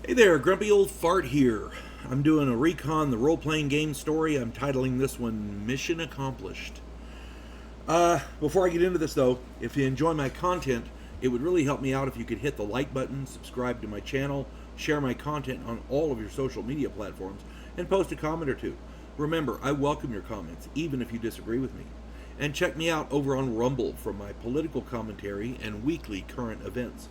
Hey there, Grumpy Old Fart here. I'm doing a Recon the Role-Playing Game story. I'm titling this one Mission Accomplished. Before I get into this though, if you enjoy my content, it would really help me out if you could hit the like button, subscribe to my channel, share my content on all of your social media platforms, and post a comment or two. Remember, I welcome your comments, even if you disagree with me. And check me out over on Rumble for my political commentary and weekly current events.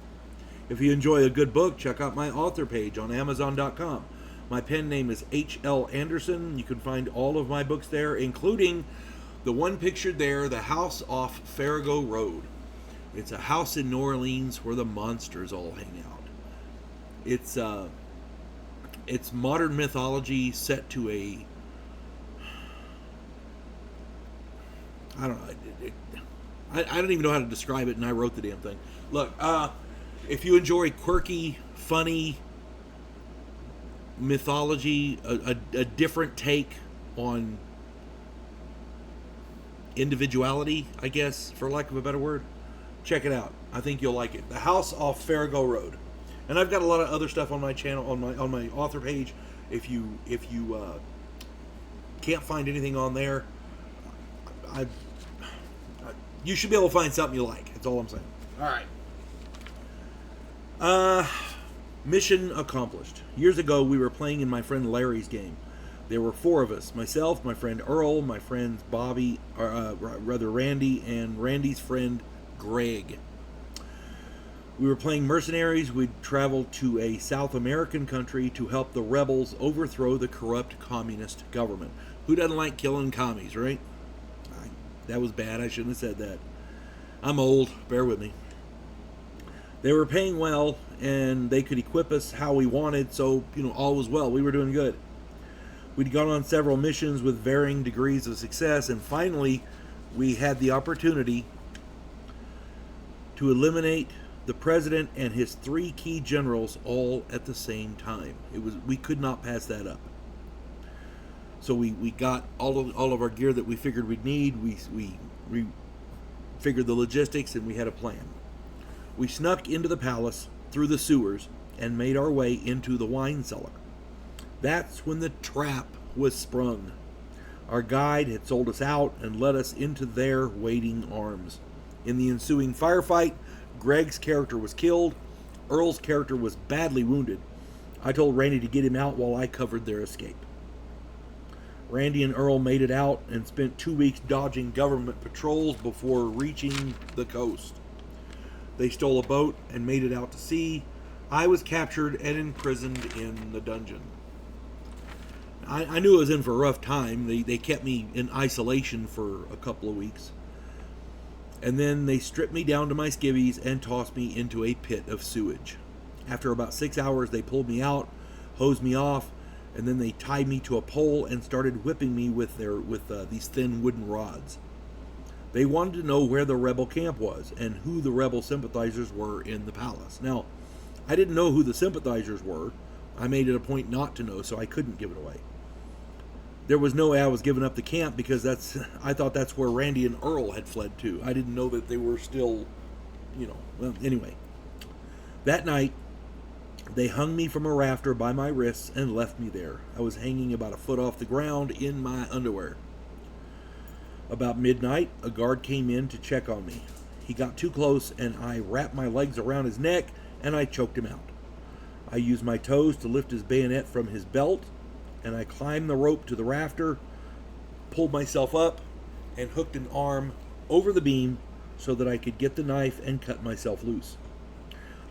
If you enjoy a good book, check out my author page on Amazon.com. My pen name is H.L. Anderson. You can find all of my books there, including the one pictured there, The House Off Farrago Road. It's a house in New Orleans where the monsters all hang out. It's modern mythology set to a... I don't know. I don't even know how to describe it, and I wrote the damn thing. Look, if you enjoy quirky, funny mythology, a different take on individuality, I guess, for lack of a better word, check it out. I think you'll like it. The House Off Farrago Road. And I've got a lot of other stuff on my channel, on my author page. If you can't find anything on there, you should be able to find something you like. That's all I'm saying. All right. Mission accomplished. Years ago, we were playing in my friend Larry's game. There were four of us: myself, my friend Earl, my friends Bobby, Randy, and Randy's friend Greg. We were playing mercenaries. We'd traveled to a South American country to help the rebels overthrow the corrupt communist government. Who doesn't like killing commies, right? That was bad. I shouldn't have said that. I'm old. Bear with me. They were paying well, and they could equip us how we wanted, so, all was well. We were doing good. We'd gone on several missions with varying degrees of success, and finally, we had the opportunity to eliminate the president and his three key generals all at the same time. We could not pass that up. So we got all of our gear that we figured we'd need. We figured the logistics, and we had a plan. We snuck into the palace through the sewers and made our way into the wine cellar. That's when the trap was sprung. Our guide had sold us out and led us into their waiting arms. In the ensuing firefight, Greg's character was killed. Earl's character was badly wounded. I told Randy to get him out while I covered their escape. Randy and Earl made it out and spent 2 weeks dodging government patrols before reaching the coast. They stole a boat and made it out to sea. I was captured and imprisoned in the dungeon. I knew I was in for a rough time. They kept me in isolation for a couple of weeks. And then they stripped me down to my skivvies and tossed me into a pit of sewage. After about 6 hours, they pulled me out, hosed me off, and then they tied me to a pole and started whipping me with these thin wooden rods. They wanted to know where the rebel camp was and who the rebel sympathizers were in the palace. Now, I didn't know who the sympathizers were. I made it a point not to know, so I couldn't give it away. There was no way I was giving up the camp because I thought that's where Randy and Earl had fled to. I didn't know that they were still, well, anyway. That night, they hung me from a rafter by my wrists and left me there. I was hanging about a foot off the ground in my underwear. About midnight, a guard came in to check on me. He got too close, and I wrapped my legs around his neck, and I choked him out. I used my toes to lift his bayonet from his belt, and I climbed the rope to the rafter, pulled myself up, and hooked an arm over the beam so that I could get the knife and cut myself loose.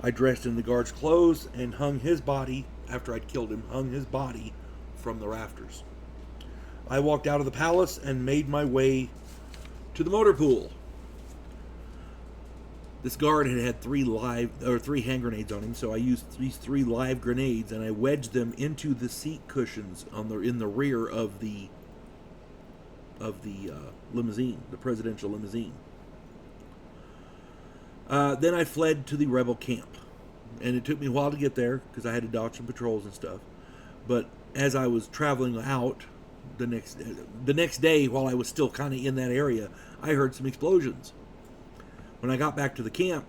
I dressed in the guard's clothes and hung his body, after I'd killed him, hung his body from the rafters. I walked out of the palace and made my way to the motor pool. This guard had three hand grenades on him, so I used these 3 live grenades and I wedged them into the seat cushions in the rear of the limousine, the presidential limousine. Then I fled to the rebel camp, and it took me a while to get there because I had to dodge some patrols and stuff. But as I was traveling out the next day, while I was still kind of in that area, I heard some explosions. When I got back to the camp,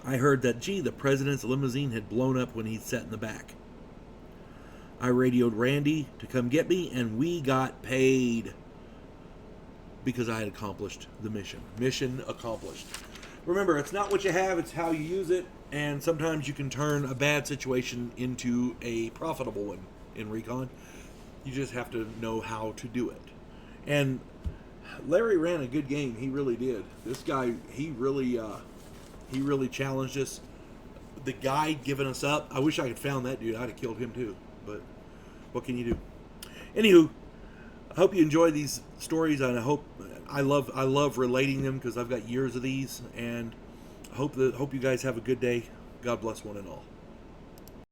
I heard that, gee, the president's limousine had blown up when he sat in the back. I radioed Randy to come get me, and we got paid because I had accomplished the mission. Mission accomplished. Remember, it's not what you have, it's how you use it, and sometimes you can turn a bad situation into a profitable one in Recon. You just have to know how to do it. And Larry ran a good game. He really did. This guy, he really challenged us. The guy giving us up, I wish I had found that dude. I'd have killed him too. But what can you do? Anywho, I hope you enjoy these stories, and I love relating them because I've got years of these, and I hope you guys have a good day. God bless one and all.